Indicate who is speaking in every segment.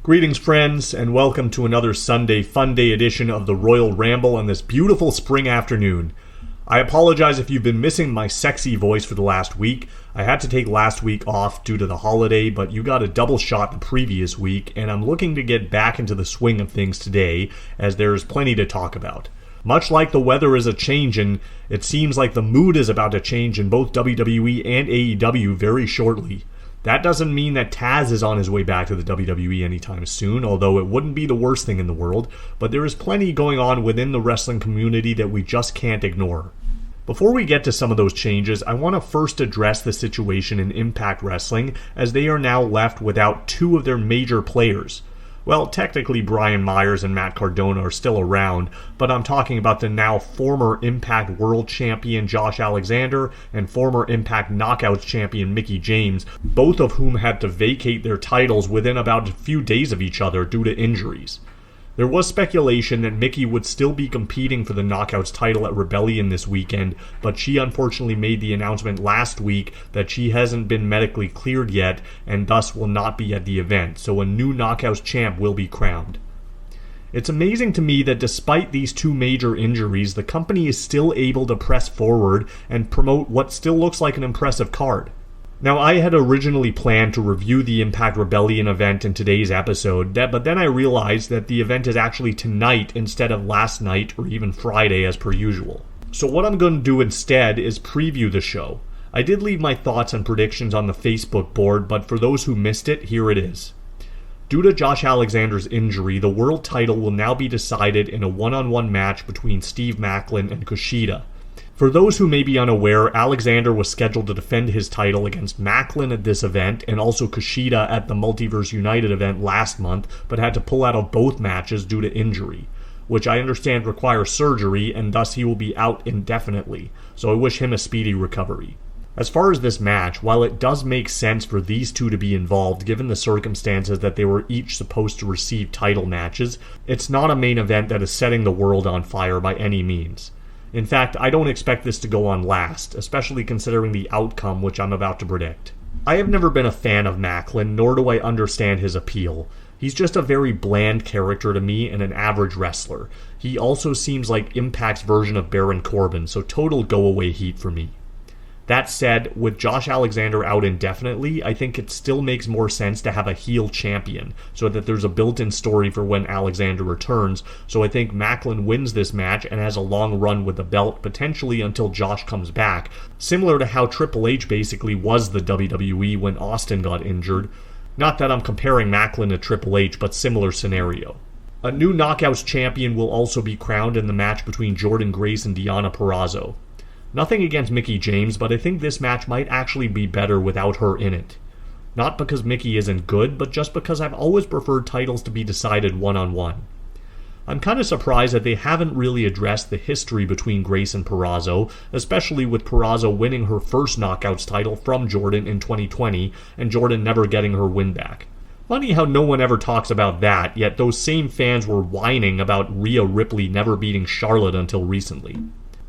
Speaker 1: Greetings, friends, and welcome to another Sunday Fun Day edition of the Royal Ramble on this beautiful spring afternoon. I apologize if you've been missing my sexy voice for the last week. I had to take last week off due to the holiday, but you got a double shot the previous week, and I'm looking to get back into the swing of things today, as there is plenty to talk about. Much like the weather is a-changin', it seems like the mood is about to change in both WWE and AEW very shortly. That doesn't mean that Taz is on his way back to the WWE anytime soon, although it wouldn't be the worst thing in the world, but there is plenty going on within the wrestling community that we just can't ignore. Before we get to some of those changes, I want to first address the situation in Impact Wrestling, as they are now left without two of their major players. Well, technically Brian Myers and Matt Cardona are still around, but I'm talking about the now former Impact World Champion Josh Alexander and former Impact Knockouts Champion Mickie James, both of whom had to vacate their titles within about a few days of each other due to injuries. There was speculation that Mickie would still be competing for the Knockouts title at Rebellion this weekend, but she unfortunately made the announcement last week that she hasn't been medically cleared yet and thus will not be at the event, so a new Knockouts champ will be crowned. It's amazing to me that despite these two major injuries, the company is still able to press forward and promote what still looks like an impressive card. Now, I had originally planned to review the Impact Rebellion event in today's episode, but then I realized that the event is actually tonight instead of last night or even Friday as per usual. So what I'm going to do instead is preview the show. I did leave my thoughts and predictions on the Facebook board, but for those who missed it, here it is. Due to Josh Alexander's injury, the world title will now be decided in a one-on-one match between Steve Maclin and Kushida. For those who may be unaware, Alexander was scheduled to defend his title against Maclin at this event and also Kushida at the Multiverse United event last month, but had to pull out of both matches due to injury, which I understand requires surgery and thus he will be out indefinitely, so I wish him a speedy recovery. As far as this match, while it does make sense for these two to be involved given the circumstances that they were each supposed to receive title matches, it's not a main event that is setting the world on fire by any means. In fact, I don't expect this to go on last, especially considering the outcome which I'm about to predict. I have never been a fan of Maclin, nor do I understand his appeal. He's just a very bland character to me and an average wrestler. He also seems like Impact's version of Baron Corbin, so total go-away heat for me. That said, with Josh Alexander out indefinitely, I think it still makes more sense to have a heel champion, so that there's a built-in story for when Alexander returns, so I think Maclin wins this match and has a long run with the belt, potentially until Josh comes back, similar to how Triple H basically was the WWE when Austin got injured. Not that I'm comparing Maclin to Triple H, but similar scenario. A new Knockouts champion will also be crowned in the match between Jordynne Grace and Deonna Purrazzo. Nothing against Mickie James, but I think this match might actually be better without her in it. Not because Mickie isn't good, but just because I've always preferred titles to be decided one-on-one. I'm kind of surprised that they haven't really addressed the history between Grace and Purrazzo, especially with Purrazzo winning her first Knockouts title from Jordynne in 2020, and Jordynne never getting her win back. Funny how no one ever talks about that, yet those same fans were whining about Rhea Ripley never beating Charlotte until recently.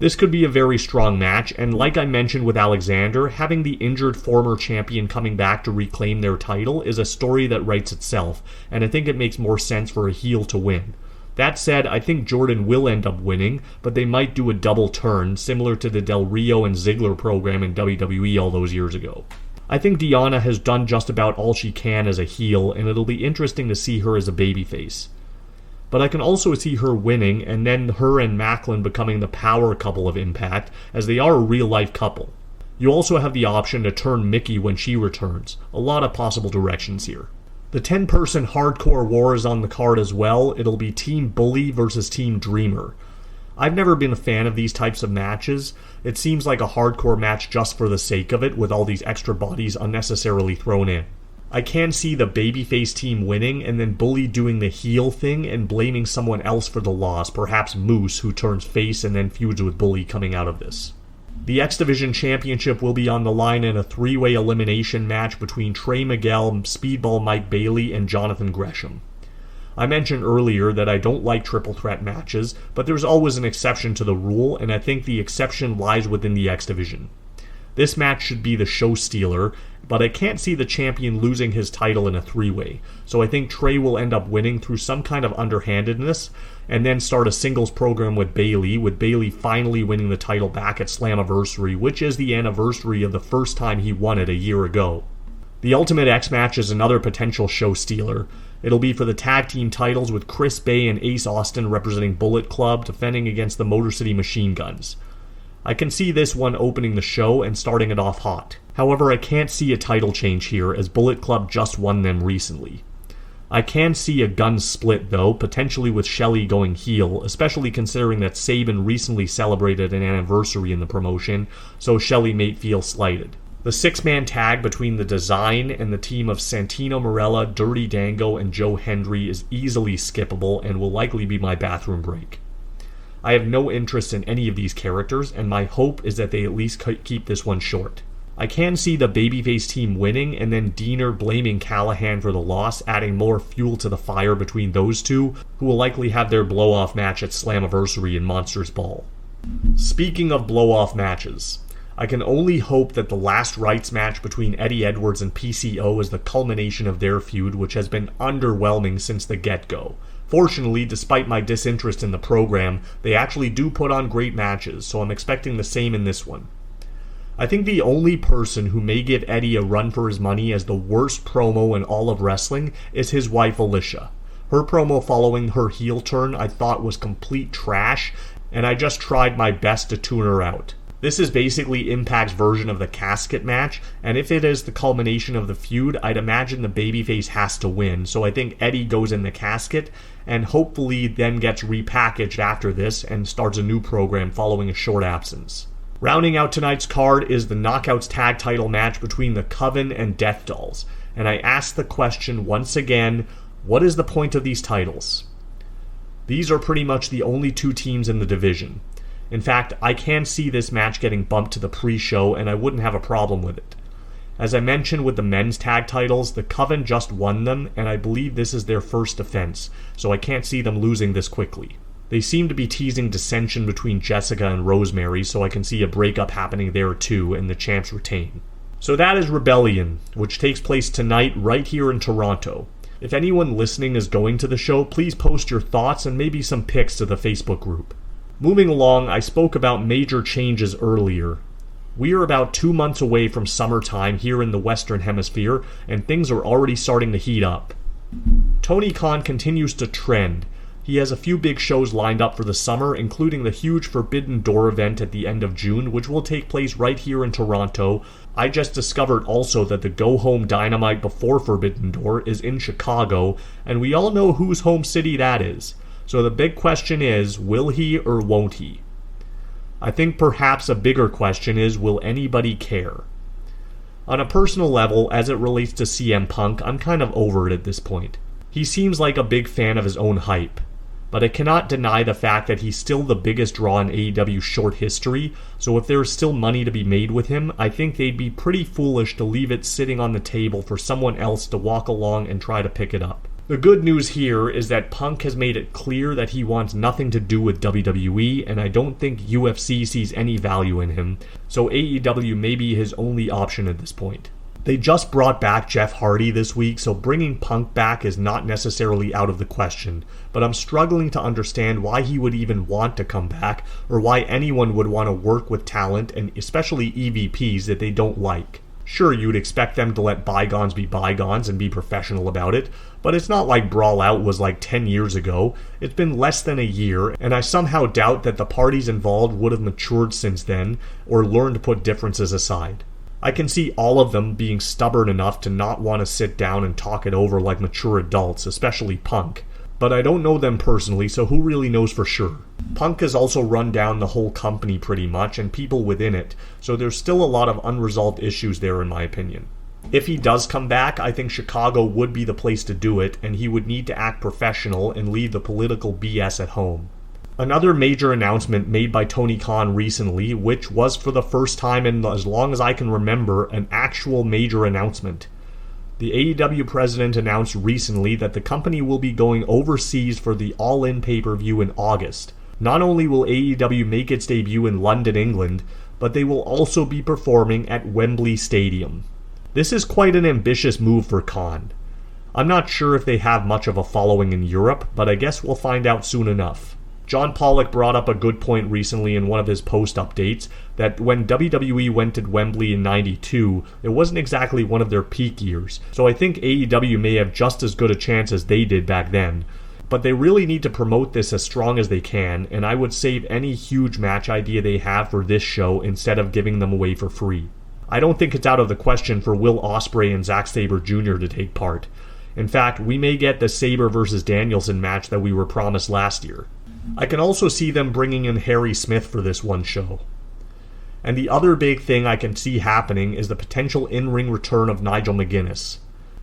Speaker 1: This could be a very strong match, and like I mentioned with Alexander, having the injured former champion coming back to reclaim their title is a story that writes itself, and I think it makes more sense for a heel to win. That said, I think Jordynne will end up winning, but they might do a double turn, similar to the Del Rio and Ziggler program in WWE all those years ago. I think Deonna has done just about all she can as a heel, and it'll be interesting to see her as a babyface. But I can also see her winning, and then her and Maclin becoming the power couple of Impact, as they are a real-life couple. You also have the option to turn Mickie when she returns. A lot of possible directions here. The 10-person hardcore war is on the card as well. It'll be Team Bully versus Team Dreamer. I've never been a fan of these types of matches. It seems like a hardcore match just for the sake of it, with all these extra bodies unnecessarily thrown in. I can see the babyface team winning and then Bully doing the heel thing and blaming someone else for the loss, perhaps Moose, who turns face and then feuds with Bully coming out of this. The X Division Championship will be on the line in a three-way elimination match between Trey Miguel, Speedball Mike Bailey, and Jonathan Gresham. I mentioned earlier that I don't like triple threat matches, but there's always an exception to the rule, and I think the exception lies within the X Division. This match should be the show stealer, but I can't see the champion losing his title in a three-way, so I think Trey will end up winning through some kind of underhandedness, and then start a singles program with Bayley finally winning the title back at Slammiversary, which is the anniversary of the first time he won it a year ago. The Ultimate X match is another potential show stealer. It'll be for the tag team titles with Chris Bay and Ace Austin representing Bullet Club defending against the Motor City Machine Guns. I can see this one opening the show and starting it off hot. However, I can't see a title change here as Bullet Club just won them recently. I can see a gun split though, potentially with Shelley going heel, especially considering that Sabin recently celebrated an anniversary in the promotion, so Shelley may feel slighted. The six-man tag between the Design and the team of Santino Marella, Dirty Dango, and Joe Hendry is easily skippable and will likely be my bathroom break. I have no interest in any of these characters, and my hope is that they at least keep this one short. I can see the babyface team winning, and then Diener blaming Callahan for the loss, adding more fuel to the fire between those two, who will likely have their blow-off match at Slammiversary in Monsters Ball. Speaking of blow-off matches, I can only hope that the Last Rites match between Eddie Edwards and PCO is the culmination of their feud, which has been underwhelming since the get-go. Fortunately, despite my disinterest in the program, they actually do put on great matches, so I'm expecting the same in this one. I think the only person who may give Eddie a run for his money as the worst promo in all of wrestling is his wife Alicia. Her promo following her heel turn I thought was complete trash, and I just tried my best to tune her out. This is basically Impact's version of the casket match, and if it is the culmination of the feud, I'd imagine the babyface has to win, so I think Eddie goes in the casket, and hopefully then gets repackaged after this and starts a new program following a short absence. Rounding out tonight's card is the Knockouts tag title match between the Coven and Death Dolls, and I ask the question once again, what is the point of these titles? These are pretty much the only two teams in the division. In fact, I can see this match getting bumped to the pre-show, and I wouldn't have a problem with it. As I mentioned with the men's tag titles, the Coven just won them, and I believe this is their first defense, so I can't see them losing this quickly. They seem to be teasing dissension between Jessica and Rosemary, so I can see a breakup happening there too, and the champs retain. So that is Rebellion, which takes place tonight right here in Toronto. If anyone listening is going to the show, please post your thoughts and maybe some pics to the Facebook group. Moving along, I spoke about major changes earlier. We are about 2 months away from summertime here in the Western Hemisphere, and things are already starting to heat up. Tony Khan continues to trend. He has a few big shows lined up for the summer, including the huge Forbidden Door event at the end of June, which will take place right here in Toronto. I just discovered also that the Go Home Dynamite before Forbidden Door is in Chicago, and we all know whose home city that is. So the big question is, will he or won't he? I think perhaps a bigger question is, will anybody care? On a personal level, as it relates to CM Punk, I'm kind of over it at this point. He seems like a big fan of his own hype, but I cannot deny the fact that he's still the biggest draw in AEW's short history, so if there is still money to be made with him, I think they'd be pretty foolish to leave it sitting on the table for someone else to walk along and try to pick it up. The good news here is that Punk has made it clear that he wants nothing to do with WWE, and I don't think UFC sees any value in him, so AEW may be his only option at this point. They just brought back Jeff Hardy this week, so bringing Punk back is not necessarily out of the question, but I'm struggling to understand why he would even want to come back, or why anyone would want to work with talent, and especially EVPs that they don't like. Sure, you'd expect them to let bygones be bygones and be professional about it, but it's not like Brawl Out was like 10 years ago. It's been less than a year, and I somehow doubt that the parties involved would have matured since then, or learned to put differences aside. I can see all of them being stubborn enough to not want to sit down and talk it over like mature adults, especially Punk. But I don't know them personally, so who really knows for sure? Punk has also run down the whole company pretty much, and people within it, so there's still a lot of unresolved issues there in my opinion. If he does come back, I think Chicago would be the place to do it, and he would need to act professional and leave the political BS at home. Another major announcement made by Tony Khan recently, which was for the first time in as long as I can remember, an actual major announcement. The AEW president announced recently that the company will be going overseas for the All In pay-per-view in August. Not only will AEW make its debut in London, England, but they will also be performing at Wembley Stadium. This is quite an ambitious move for Khan. I'm not sure if they have much of a following in Europe, but I guess we'll find out soon enough. John Pollock brought up a good point recently in one of his post updates that when WWE went to Wembley in '92, it wasn't exactly one of their peak years, so I think AEW may have just as good a chance as they did back then. But they really need to promote this as strong as they can, and I would save any huge match idea they have for this show instead of giving them away for free. I don't think it's out of the question for Will Ospreay and Zack Sabre Jr. to take part. In fact, we may get the Sabre vs. Danielson match that we were promised last year. I can also see them bringing in Harry Smith for this one show. And the other big thing I can see happening is the potential in-ring return of Nigel McGuinness.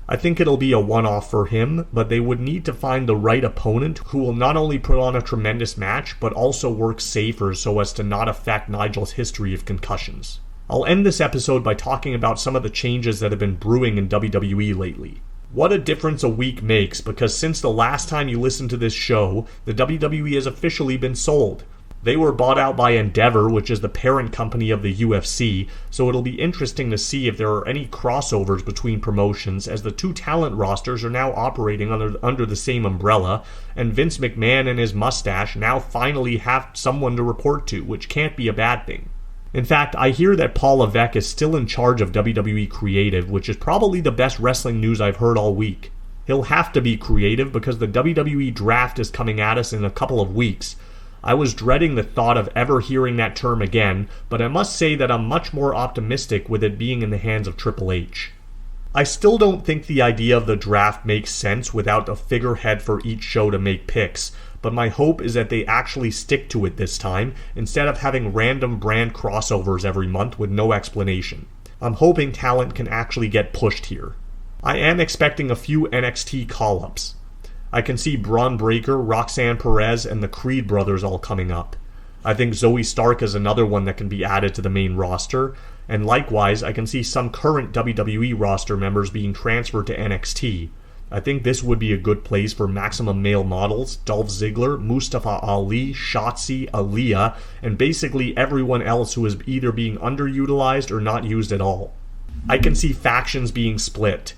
Speaker 1: I think it'll be a one-off for him, but they would need to find the right opponent who will not only put on a tremendous match, but also work safer so as to not affect Nigel's history of concussions. I'll end this episode by talking about some of the changes that have been brewing in WWE lately. What a difference a week makes, because since the last time you listened to this show, the WWE has officially been sold. They were bought out by Endeavor, which is the parent company of the UFC, so it'll be interesting to see if there are any crossovers between promotions, as the two talent rosters are now operating under the same umbrella, and Vince McMahon and his mustache now finally have someone to report to, which can't be a bad thing. In fact, I hear that Paul Levesque is still in charge of WWE Creative, which is probably the best wrestling news I've heard all week. He'll have to be creative because the WWE Draft is coming at us in a couple of weeks. I was dreading the thought of ever hearing that term again, but I must say that I'm much more optimistic with it being in the hands of Triple H. I still don't think the idea of the draft makes sense without a figurehead for each show to make picks, but my hope is that they actually stick to it this time, instead of having random brand crossovers every month with no explanation. I'm hoping talent can actually get pushed here. I am expecting a few NXT call-ups. I can see Braun Breaker, Roxanne Perez, and the Creed brothers all coming up. I think Zoe Stark is another one that can be added to the main roster, and likewise, I can see some current WWE roster members being transferred to NXT. I think this would be a good place for Maximum Male Models, Dolph Ziggler, Mustafa Ali, Shotzi, Aaliyah, and basically everyone else who is either being underutilized or not used at all. I can see factions being split.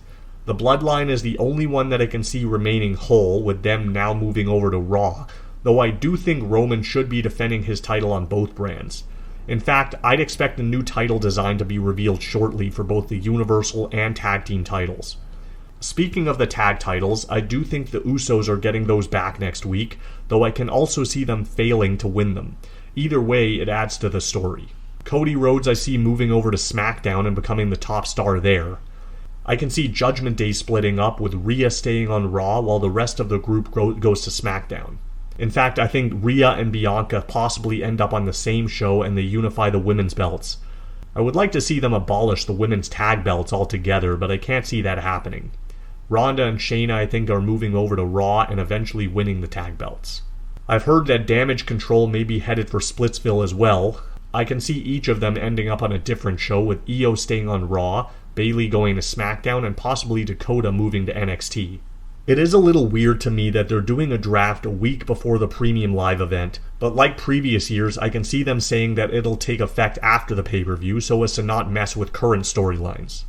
Speaker 1: The Bloodline is the only one that I can see remaining whole, with them now moving over to Raw, though I do think Roman should be defending his title on both brands. In fact, I'd expect a new title design to be revealed shortly for both the Universal and Tag Team titles. Speaking of the tag titles, I do think the Usos are getting those back next week, though I can also see them failing to win them. Either way, it adds to the story. Cody Rhodes I see moving over to SmackDown and becoming the top star there. I can see Judgment Day splitting up, with Rhea staying on Raw while the rest of the group goes to SmackDown. In fact, I think Rhea and Bianca possibly end up on the same show and they unify the women's belts. I would like to see them abolish the women's tag belts altogether, but I can't see that happening. Ronda and Shayna, I think, are moving over to Raw and eventually winning the tag belts. I've heard that Damage Control may be headed for Splitsville as well. I can see each of them ending up on a different show, with Io staying on Raw, Bayley going to SmackDown, and possibly Dakota moving to NXT. It is a little weird to me that they're doing a draft a week before the Premium Live event, but like previous years, I can see them saying that it'll take effect after the pay-per-view so as to not mess with current storylines.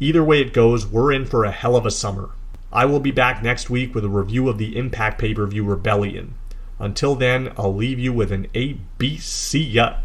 Speaker 1: Either way it goes, we're in for a hell of a summer. I will be back next week with a review of the Impact pay-per-view Rebellion. Until then, I'll leave you with an ABC.